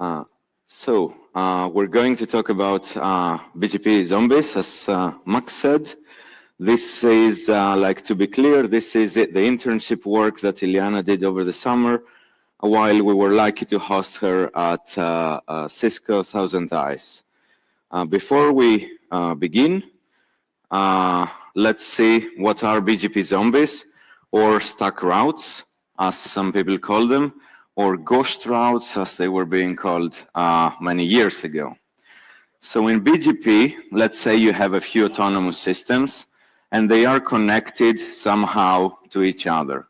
We're going to talk about BGP Zombies, as Max said. This is, to be clear, this is the internship work that Iliana did over the summer while we were lucky to host her at Cisco 1000 Eyes. Before we begin, let's see what are BGP Zombies, or stuck routes, as some people call them, or ghost routes, as they were being called many years ago. So in BGP, let's say you have a few autonomous systems, and they are connected somehow to each other.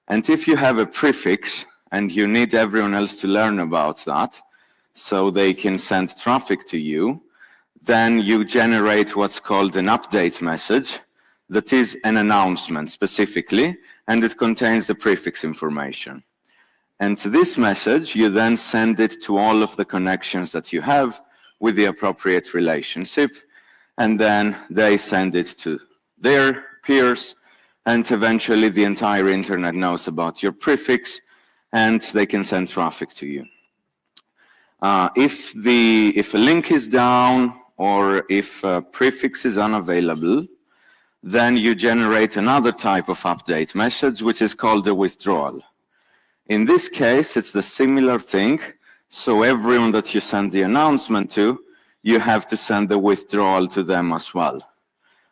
And if you have a prefix, and you need everyone else to learn about that, so they can send traffic to you, then you generate what's called an update message that is an announcement specifically, and it contains the prefix information. And to this message, you then send it to all of the connections that you have with the appropriate relationship, and then they send it to their peers, and eventually the entire internet knows about your prefix, and they can send traffic to you. If a link is down, or if a prefix is unavailable, then you generate another type of update message, which is called a withdrawal. In this case, it's the similar thing. So everyone that you send the announcement to, you have to send the withdrawal to them as well.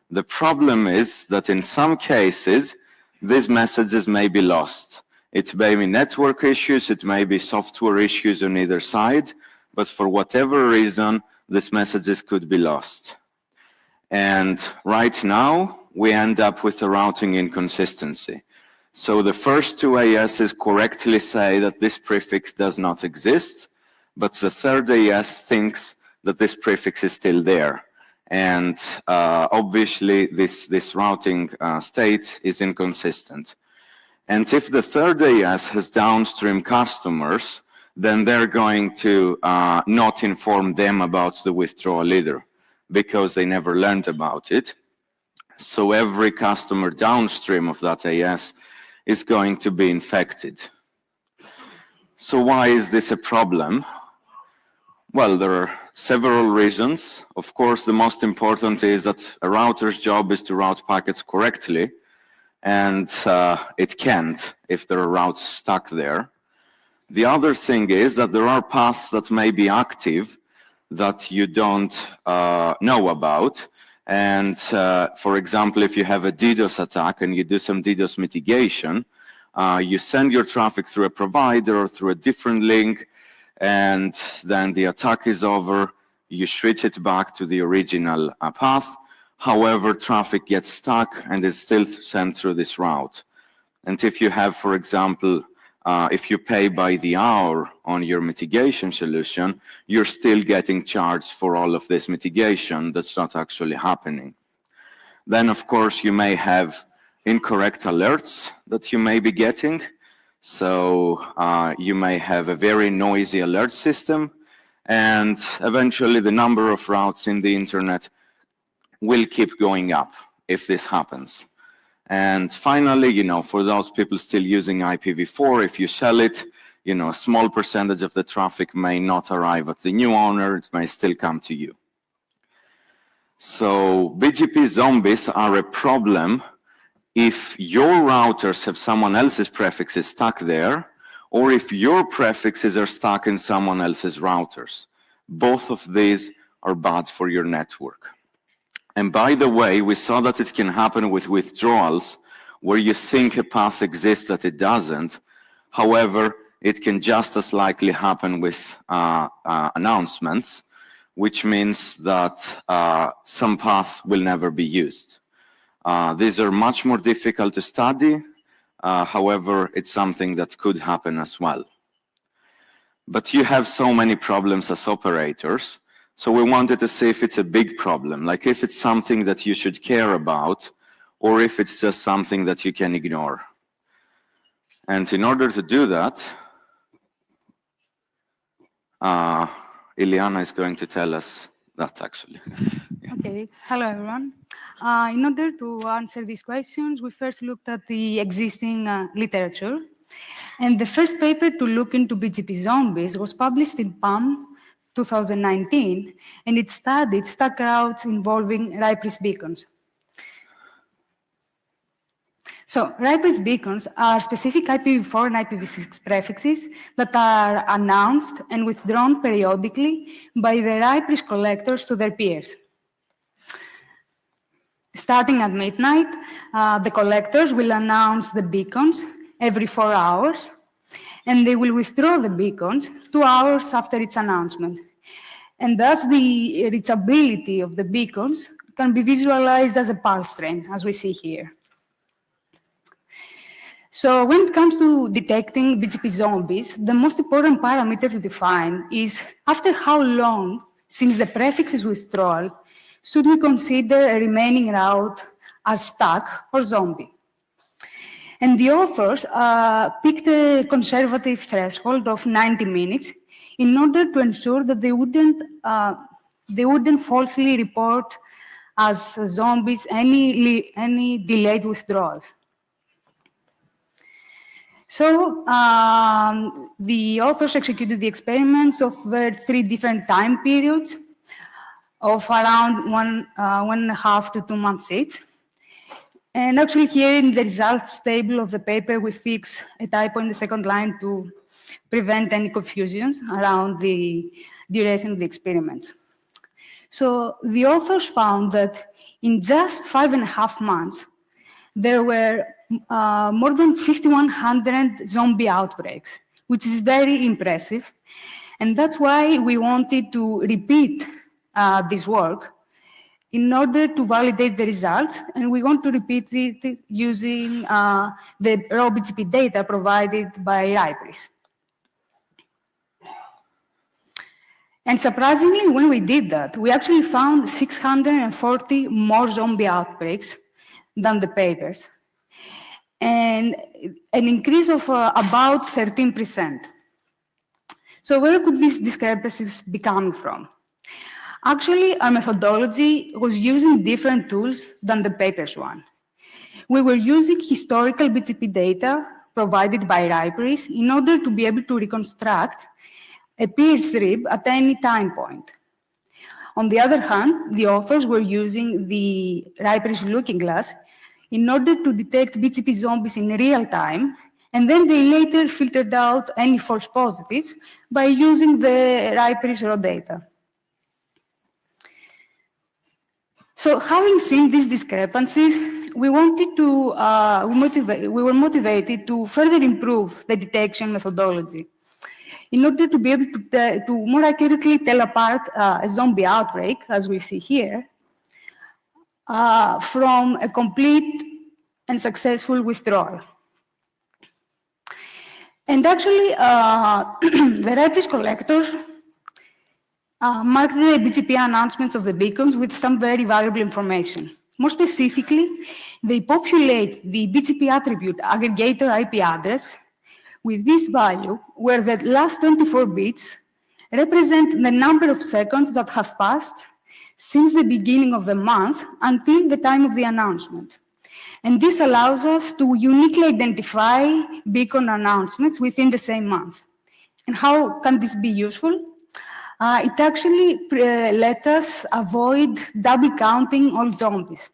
The problem is that in some cases, these messages may be lost. It may be network issues, it may be software issues on either side, but for whatever reason, these messages could be lost. And right now, we end up with a routing inconsistency. So the first two ASs correctly say that this prefix does not exist, but the third AS thinks that this prefix is still there. And obviously, this routing state is inconsistent. And if the third AS has downstream customers, then they're going to not inform them about the withdrawal either, because they never learned about it. So every customer downstream of that AS is going to be infected. So why is this a problem? Well, there are several reasons. Of course, the most important is that a router's job is to route packets correctly, and it can't if there are routes stuck there. The other thing is that there are paths that may be active that you don't know about. And for example, if you have a DDoS attack and you do some DDoS mitigation, you send your traffic through a provider or through a different link, and then the attack is over, you switch it back to the original path. However, traffic gets stuck and is still sent through this route. And if you have, for example, if you pay by the hour on your mitigation solution, you're still getting charged for all of this mitigation that's not actually happening. Then, of course, you may have incorrect alerts that you may be getting. So you may have a very noisy alert system, and eventually the number of routes in the internet will keep going up if this happens. And finally, for those people still using IPv4, if you sell it, a small percentage of the traffic may not arrive at the new owner, it may still come to you. So BGP zombies are a problem if your routers have someone else's prefixes stuck there, or if your prefixes are stuck in someone else's routers. Both of these are bad for your network. And by the way, we saw that it can happen with withdrawals, where you think a path exists that it doesn't. However, it can just as likely happen with announcements, which means that some path will never be used. These are much more difficult to study. However, it's something that could happen as well. But you have so many problems as operators. So we wanted to see if it's a big problem, like if it's something that you should care about, or if it's just something that you can ignore. And in order to do that, Iliana is going to tell us that actually. Yeah. Okay, hello everyone. In order to answer these questions, we first looked at the existing literature. And the first paper to look into BGP zombies was published in PAM 2019, and it studied stack routes involving Rypris beacons. So Rypris beacons are specific IPv4 and IPv6 prefixes that are announced and withdrawn periodically by the Rypris collectors to their peers. Starting at midnight, the collectors will announce the beacons every 4 hours, and they will withdraw the beacons 2 hours after its announcement. And thus the reachability of the beacons can be visualized as a pulse train, as we see here. So when it comes to detecting BGP zombies, the most important parameter to define is after how long since the prefix's withdrawal should we consider a remaining route as stuck or zombie. And the authors picked a conservative threshold of 90 minutes in order to ensure that they wouldn't falsely report as zombies any delayed withdrawals. So the authors executed the experiments over 3 different time periods of around 1.5 to 2 months each. And actually here in the results table of the paper, we fix a typo in the second line to prevent any confusions around the duration of the experiments. So the authors found that in just 5.5 months, there were more than 5,100 zombie outbreaks, which is very impressive. And that's why we wanted to repeat this work in order to validate the results. And we want to repeat it using the raw BGP data provided by Rypris. And surprisingly, when we did that, we actually found 640 more zombie outbreaks than the papers, and an increase of about 13%. So where could these discrepancies be coming from? Actually, our methodology was using different tools than the papers one. We were using historical BGP data provided by Rypris in order to be able to reconstruct a peer strip at any time point. On the other hand, the authors were using the Rypris looking glass in order to detect BGP zombies in real time, and then they later filtered out any false positives by using the Rypris raw data. So having seen these discrepancies, we were motivated to further improve the detection methodology in order to be able to more accurately tell apart a zombie outbreak, as we see here, from a complete and successful withdrawal. And actually, the Rypris collectors mark the BGP announcements of the beacons with some very valuable information. More specifically, they populate the BGP attribute aggregator IP address with this value, where the last 24 bits represent the number of seconds that have passed since the beginning of the month until the time of the announcement. And this allows us to uniquely identify beacon announcements within the same month. And how can this be useful? It actually let us avoid double counting all zombies.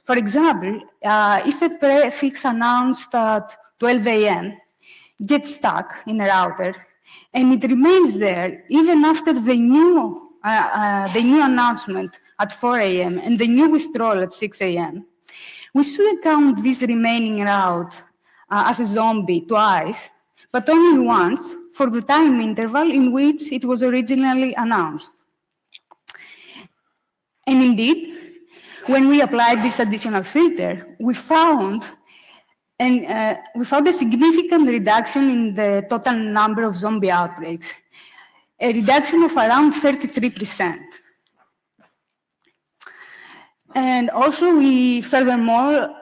For example, if a prefix announced at 12 a.m. gets stuck in a router and it remains there even after the new announcement at 4 a.m. and the new withdrawal at 6 a.m., we shouldn't count this remaining route as a zombie twice, but only once for the time interval in which it was originally announced. And indeed, when we applied this additional filter, we found a significant reduction in the total number of zombie outbreaks, a reduction of around 33%. And also, we furthermore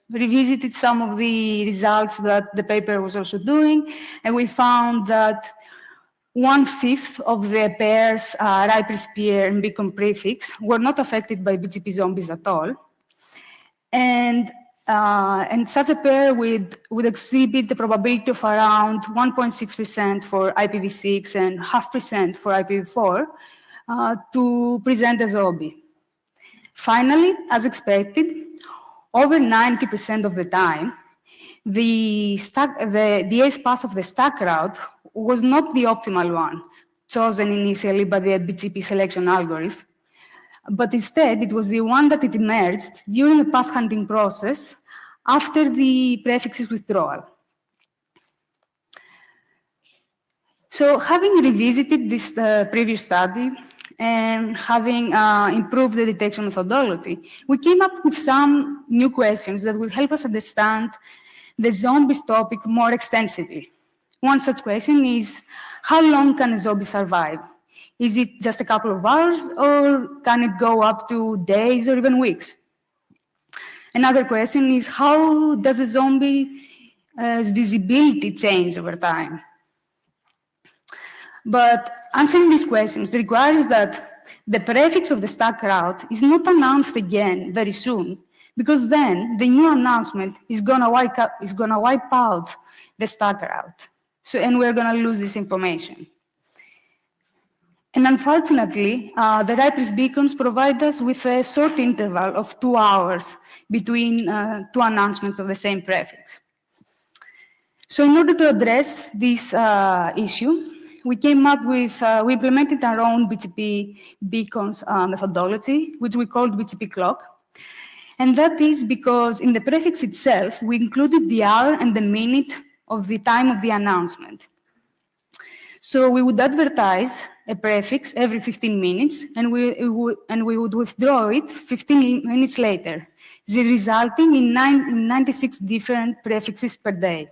revisited some of the results that the paper was also doing, and we found that 1/5 of the pairs, Rypris peer and beacon prefix, were not affected by BGP zombies at all. And And such a pair would exhibit the probability of around 1.6% for IPv6 and 0.5% for IPv4 to present a zombie. Finally, as expected, over 90% of the time, the ACE path of the stack route was not the optimal one chosen initially by the BGP selection algorithm, but instead it was the one that it emerged during the path hunting process after the prefixes withdrawal. So having revisited this previous study and having improved the detection methodology, we came up with some new questions that will help us understand the zombies topic more extensively. One such question is, how long can a zombie survive? Is it just a couple of hours, or can it go up to days or even weeks? Another question is, how does a zombie's visibility change over time? But answering these questions requires that the prefix of the stack route is not announced again very soon, because then the new announcement is going to wipe out the stack route. And we're going to lose this information. And unfortunately, the RIPRIS beacons provide us with a short interval of 2 hours between two announcements of the same prefix. So in order to address this issue, we came up with, we implemented our own BGP beacons methodology, which we called BGP clock. And that is because in the prefix itself, we included the hour and the minute of the time of the announcement. So we would advertise a prefix every 15 minutes, and we would withdraw it 15 minutes later, resulting in 96 different prefixes per day.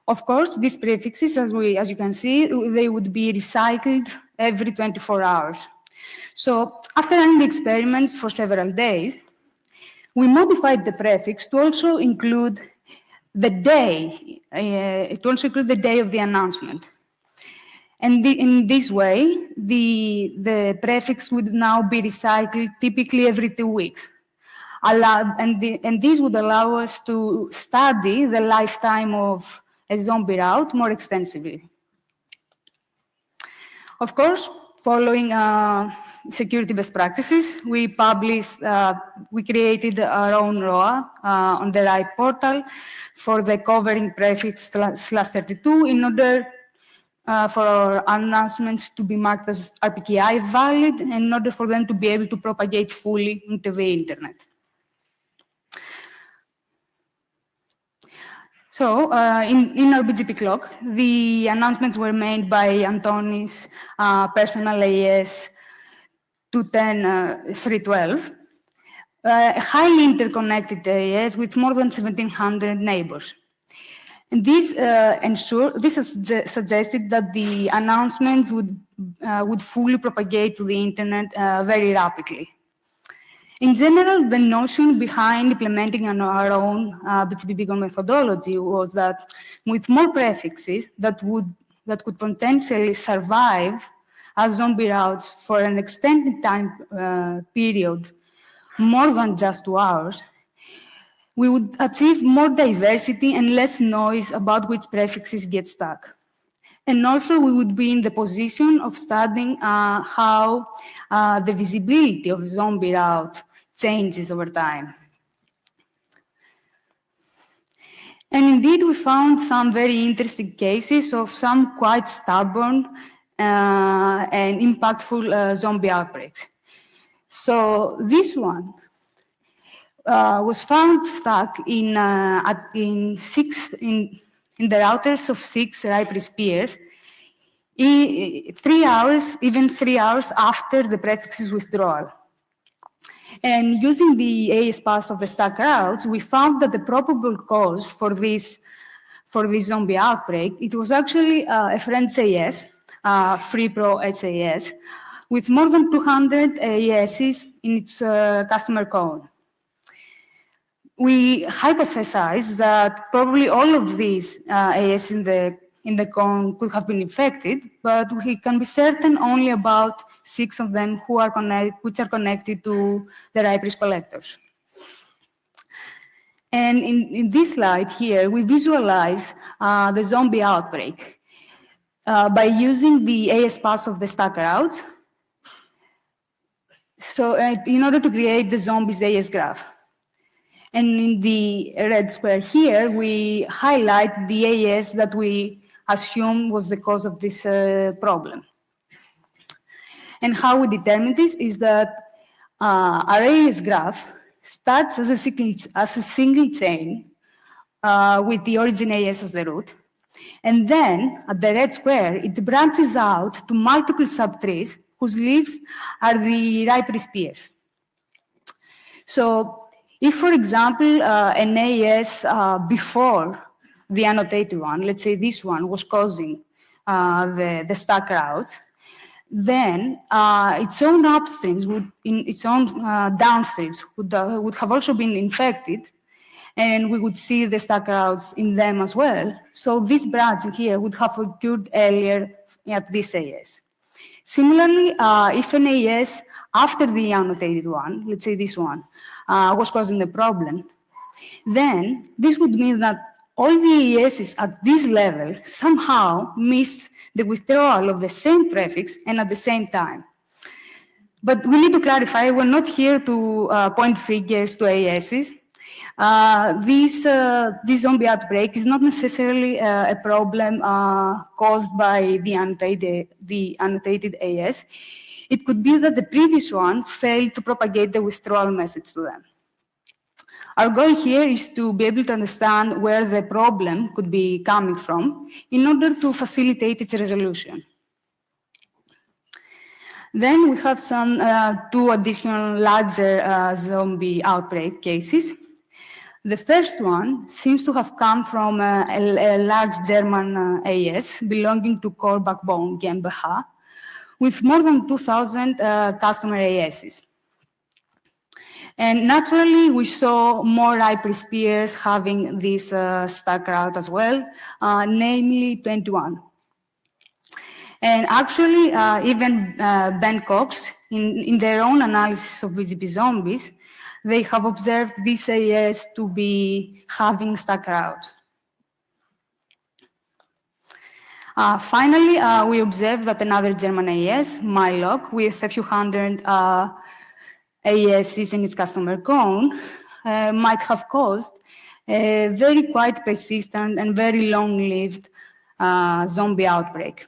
Of course, these prefixes, as you can see, they would be recycled every 24 hours. So after running the experiments for several days, we modified the prefix to also include the day, of the announcement. And in this way, the prefix would now be recycled typically every 2 weeks. And this would allow us to study the lifetime of a zombie route more extensively. Of course, following security best practices, we created our own ROA on the RIPE portal for the covering prefix /32 in order for our announcements to be marked as RPKI valid and in order for them to be able to propagate fully into the internet. So in our BGP clock, the announcements were made by Antoni's personal AES 210.312, a highly interconnected AES with more than 1,700 neighbors. And this has suggested that the announcements would fully propagate to the internet very rapidly. In general, the notion behind implementing our own BGP beacon methodology was that with more prefixes that could potentially survive as zombie routes for an extended time period, more than just 2 hours, we would achieve more diversity and less noise about which prefixes get stuck. And also, we would be in the position of studying how the visibility of zombie route changes over time. And indeed, we found some very interesting cases of some quite stubborn and impactful zombie outbreaks. So this one was found stuck in the routers of 6 RIPRIS peers, even 3 hours after the prefix's withdrawal. And using the AES path of the stack routes, we found that the probable cause for this zombie outbreak, it was actually a French AES, FreePro HAS, with more than 200 AESs in its customer cone. We hypothesized that probably all of these AES in the cone could have been infected, but we can be certain only about 6 of them which are connected to the RIPRIS collectors. And in this slide here, we visualize the zombie outbreak by using the AS parts of the stack routes. So in order to create the zombies AS graph. And in the red square here, we highlight the AS that we assume was the cause of this problem. And how we determine this is that our AS graph starts as a single chain with the origin AS as the root. And then, at the red square, it branches out to multiple subtrees whose leaves are the Riperis peers. So, if, for example, an AS before the annotated one, let's say this one, was causing the stack route, then its own upstreams, its own downstreams would have also been infected, and we would see the stack routes in them as well. So this branching here would have occurred earlier at this AS. Similarly, if an AS after the annotated one, let's say this one, was causing the problem, then this would mean that all the ASs at this level somehow missed the withdrawal of the same prefix and at the same time. But we need to clarify, we're not here to point fingers to ASs. This zombie outbreak is not necessarily a problem caused by the annotated AS. It could be that the previous one failed to propagate the withdrawal message to them. Our goal here is to be able to understand where the problem could be coming from in order to facilitate its resolution. Then we have some two additional larger zombie outbreak cases. The first one seems to have come from a large German AS belonging to core backbone GmbH with more than 2,000 customer ASs. And naturally, we saw more Riperis peers having this stack route as well, namely 21. And actually, even Ben Cox, in their own analysis of BGP Zombies, they have observed this AS to be having stack routes. Finally, we observed that another German AS, Mylock, with a few hundred ASs in its customer cone, might have caused a very quite persistent and very long-lived zombie outbreak.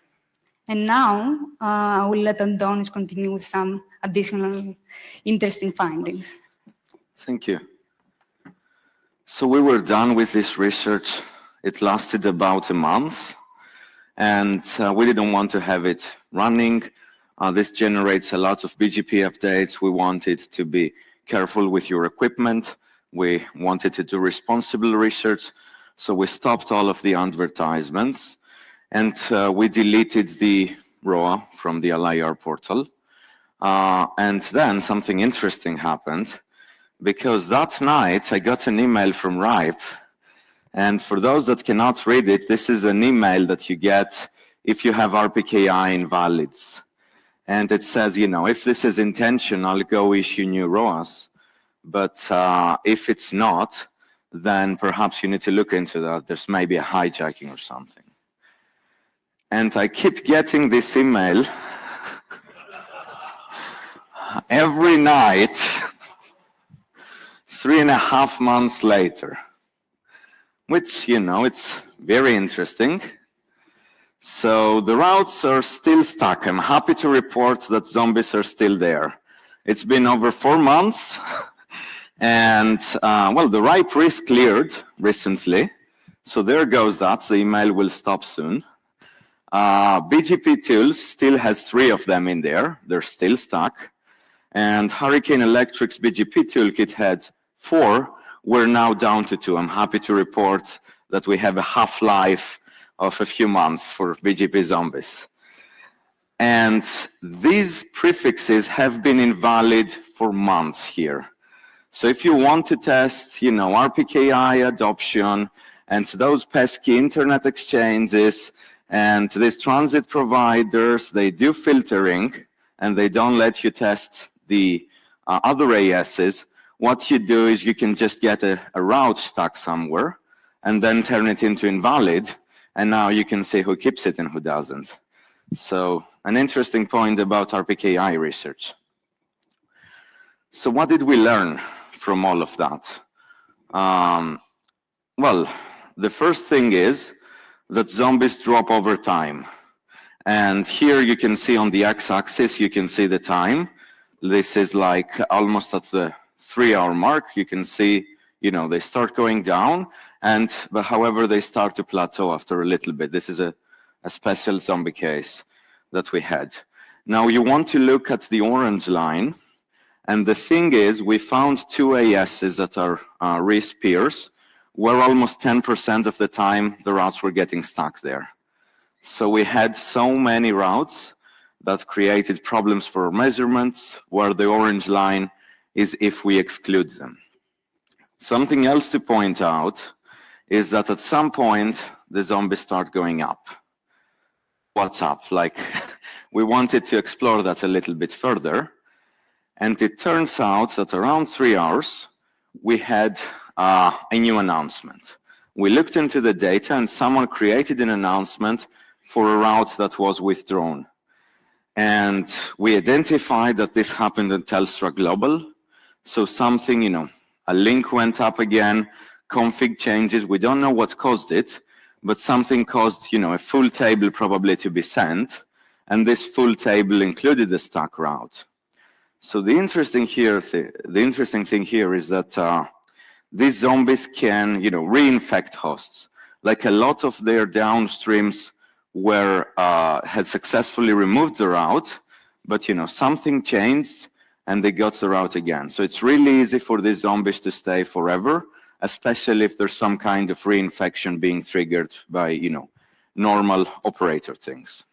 And now, I will let Antonis continue with some additional interesting findings. Thank you. So we were done with this research. It lasted about a month, and we didn't want to have it running. This generates a lot of BGP updates. We wanted to be careful with your equipment. We wanted to do responsible research. So we stopped all of the advertisements, and we deleted the ROA from the LIR portal. And then something interesting happened, because that night I got an email from RIPE. And for those that cannot read it, this is an email that you get if you have RPKI invalids. And it says, you know, if this is intentional, go issue new ROAs. But if it's not, then perhaps you need to look into that. There's maybe a hijacking or something. And I keep getting this email every night, 3.5 months later, which, you know, it's very interesting. So the routes are still stuck. I'm happy to report that zombies are still there. It's been over 4 months, and well, the Riperis cleared recently, so there goes that. The email will stop soon. BGP Tools still has 3 of them in there. They're still stuck. And Hurricane Electric's BGP Toolkit had 4. We're now down to 2. I'm happy to report that we have a half-life of a few months for BGP Zombies. And these prefixes have been invalid for months here. So if you want to test, you know, RPKI adoption and those pesky internet exchanges and these transit providers, they do filtering and they don't let you test the other ASs. what you do is you can just get a route stuck somewhere and then turn it into invalid, and now you can see who keeps it and who doesn't. So an interesting point about RPKI research. So what did we learn from all of that? Well, the first thing is that zombies drop over time. And here you can see on the x-axis, you can see the time. This is like almost at the 3-hour mark. You can see, they start going down, but however, they start to plateau after a little bit. This is a special zombie case that we had. Now you want to look at the orange line, and the thing is, we found 2 ASs that are RIS peers, where almost 10% of the time the routes were getting stuck there. So we had so many routes that created problems for measurements, where the orange line is if we exclude them. Something else to point out is that at some point, the zombies start going up. What's up? Like, we wanted to explore that a little bit further. And it turns out that around 3 hours, we had a new announcement. We looked into the data, and someone created an announcement for a route that was withdrawn. And we identified that this happened in Telstra Global. So something, a link went up again, config changes. We don't know what caused it, but something caused, a full table probably to be sent. And this full table included the stuck route. So the interesting thing here is that these zombies can, reinfect hosts. Like a lot of their downstreams had successfully removed the route, but something changed and they got the route again. So it's really easy for these zombies to stay forever, especially if there's some kind of reinfection being triggered by, normal operator things.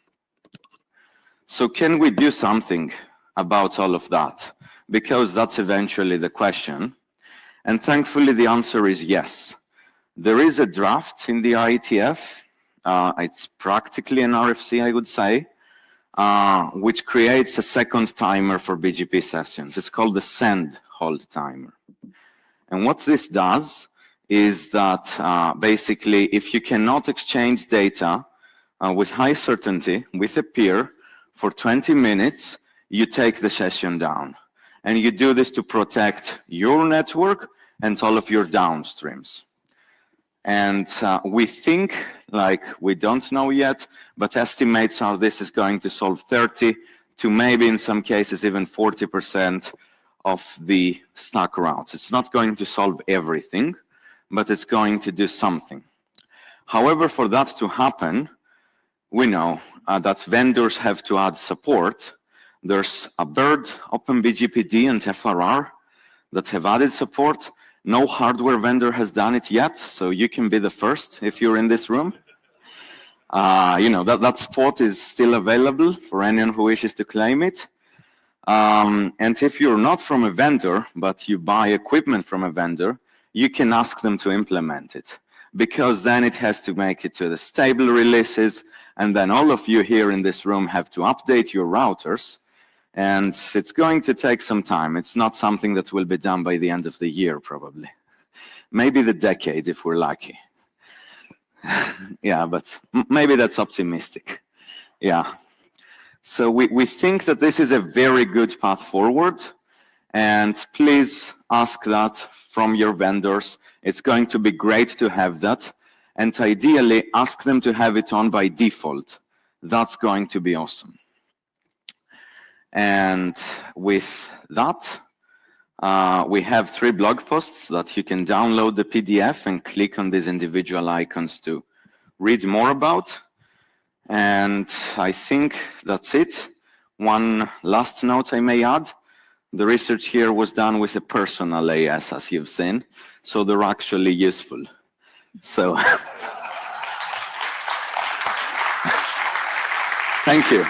So can we do something about all of that? Because that's eventually the question. And thankfully, the answer is yes. There is a draft in the IETF. It's practically an RFC, I would say, which creates a second timer for BGP sessions. It's called the send hold timer. And what this does is that basically, if you cannot exchange data with high certainty with a peer for 20 minutes, you take the session down. And you do this to protect your network and all of your downstreams. And we think, we don't know yet, but estimates are this is going to solve 30 to maybe in some cases even 40% of the stuck routes. It's not going to solve everything, but it's going to do something. However, for that to happen, we know that vendors have to add support. There's a BIRD, OpenBGPD, and FRR that have added support. No hardware vendor has done it yet, so you can be the first if you're in this room. That spot is still available for anyone who wishes to claim it. And if you're not from a vendor, but you buy equipment from a vendor, you can ask them to implement it, because then it has to make it to the stable releases, and then all of you here in this room have to update your routers. And it's going to take some time. It's not something that will be done by the end of the year, probably. Maybe the decade, if we're lucky. Yeah, but maybe that's optimistic. Yeah. So we think that this is a very good path forward. And please ask that from your vendors. It's going to be great to have that. And ideally, ask them to have it on by default. That's going to be awesome. And with that, we have 3 blog posts that you can download the PDF and click on these individual icons to read more about. And I think that's it. One last note I may add. The research here was done with a personal AS, as you've seen, so they're actually useful. So, thank you.